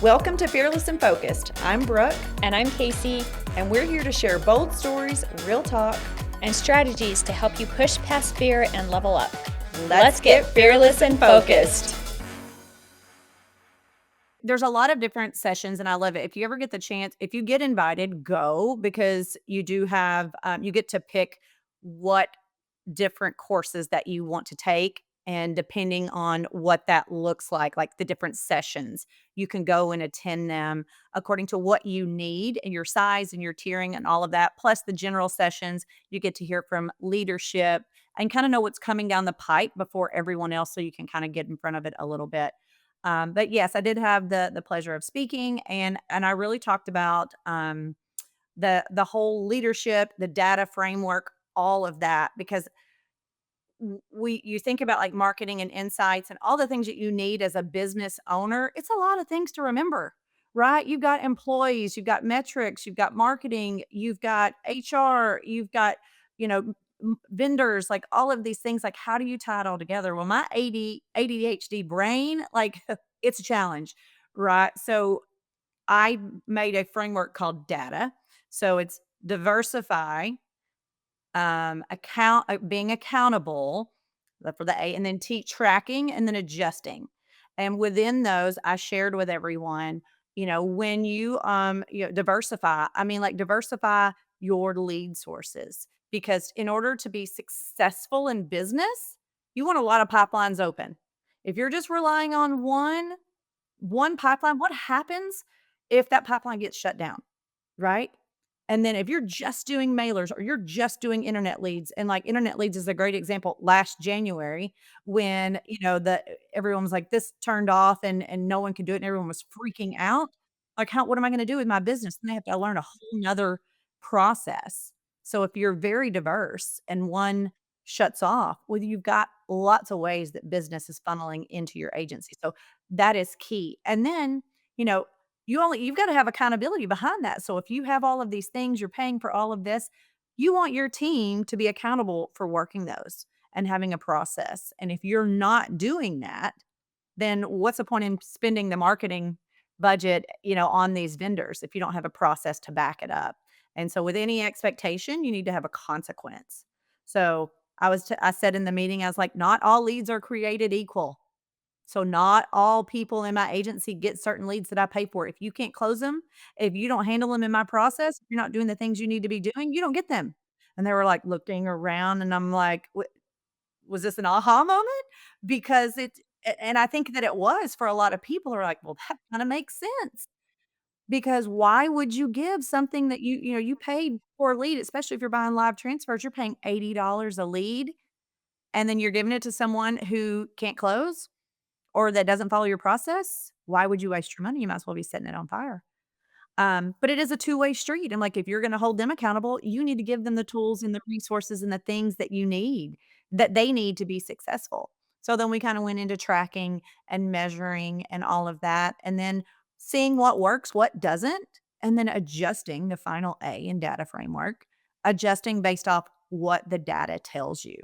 Welcome to Fearless and Focused. I'm Brooke. And I'm Casey. And we're here to share bold stories, real talk, and strategies to help you push past fear and level up. Let's get fearless and focused. There's a lot of different sessions and I love it. If you ever get the chance, if you get invited, go, because you do have, you get to pick what different courses that you want to take. And depending on what that looks like the different sessions, you can go and attend them according to what you need and your size and your tiering and all of that. Plus the general sessions, you get to hear from leadership and kind of know what's coming down the pipe before everyone else, so you can kind of get in front of it a little bit. But yes, I did have the pleasure of speaking, and I really talked about the whole leadership, the data framework, all of that, because you think about like marketing and insights and all the things that you need as a business owner. It's a lot of things to remember, right? You've got employees, you've got metrics, you've got marketing, you've got HR, you've got, vendors, like all of these things. Like, how do you tie it all together? Well, my ADHD brain, like it's a challenge, right? So I made a framework called data. So it's diversify, being accountable, for the A, and then tracking, and then adjusting. And within those, I shared with everyone, when you diversify, diversify your lead sources, because in order to be successful in business, you want a lot of pipelines open. If you're just relying on one pipeline, what happens if that pipeline gets shut down, right? And then if you're just doing mailers or you're just doing internet leads, and like internet leads is a great example last January when, everyone was like, this turned off and no one could do it and everyone was freaking out. Like, what am I going to do with my business? And they have to learn a whole nother process. So if you're very diverse and one shuts off, well, you've got lots of ways that business is funneling into your agency. So that is key. And then, you've got to have accountability behind that. So if you have all of these things, you're paying for all of this, you want your team to be accountable for working those and having a process. And if you're not doing that, then what's the point in spending the marketing budget, on these vendors if you don't have a process to back it up? And so with any expectation, you need to have a consequence. So I said in the meeting, I was like, not all leads are created equal. So not all people in my agency get certain leads that I pay for. If you can't close them, if you don't handle them in my process, if you're not doing the things you need to be doing, you don't get them. And they were like looking around, and I'm like, was this an aha moment? Because and I think that it was for a lot of people. Are like, well, that kind of makes sense, because why would you give something that you paid for a lead, especially if you're buying live transfers, you're paying $80 a lead, and then you're giving it to someone who can't close or that doesn't follow your process? Why would you waste your money? You might as well be setting it on fire. But it is a two-way street. And like, if you're going to hold them accountable, you need to give them the tools and the resources and the things that that they need to be successful. So then we kind of went into tracking and measuring and all of that, and then seeing what works, what doesn't, and then adjusting, the final A in data framework, adjusting based off what the data tells you.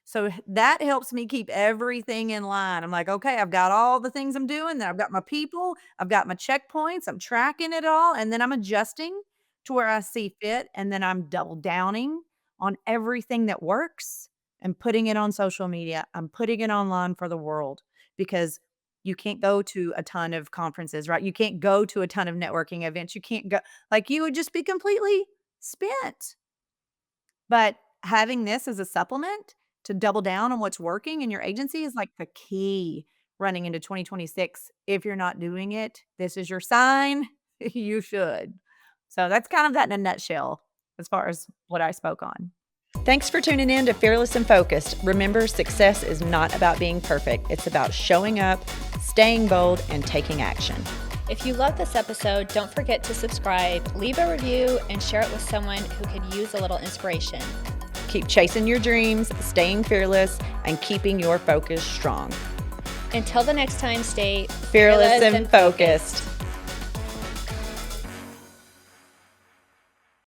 So that helps me keep everything in line. I'm like, okay, I've got all the things I'm doing. Then I've got my people, I've got my checkpoints, I'm tracking it all, and then I'm adjusting to where I see fit. And then I'm double downing on everything that works and putting it on social media. I'm putting it online for the world, because you can't go to a ton of conferences, right? You can't go to a ton of networking events. You can't go, like, you would just be completely spent. But having this as a supplement to double down on what's working in your agency is like the key running into 2026. If you're not doing it, this is your sign. You should. So that's kind of that in a nutshell as far as what I spoke on. Thanks for tuning in to Fearless and Focused. Remember, success is not about being perfect. It's about showing up, staying bold, and taking action. If you love this episode, don't forget to subscribe, leave a review, and share it with someone who could use a little inspiration. Keep chasing your dreams, staying fearless, and keeping your focus strong. Until the next time, stay fearless and focused.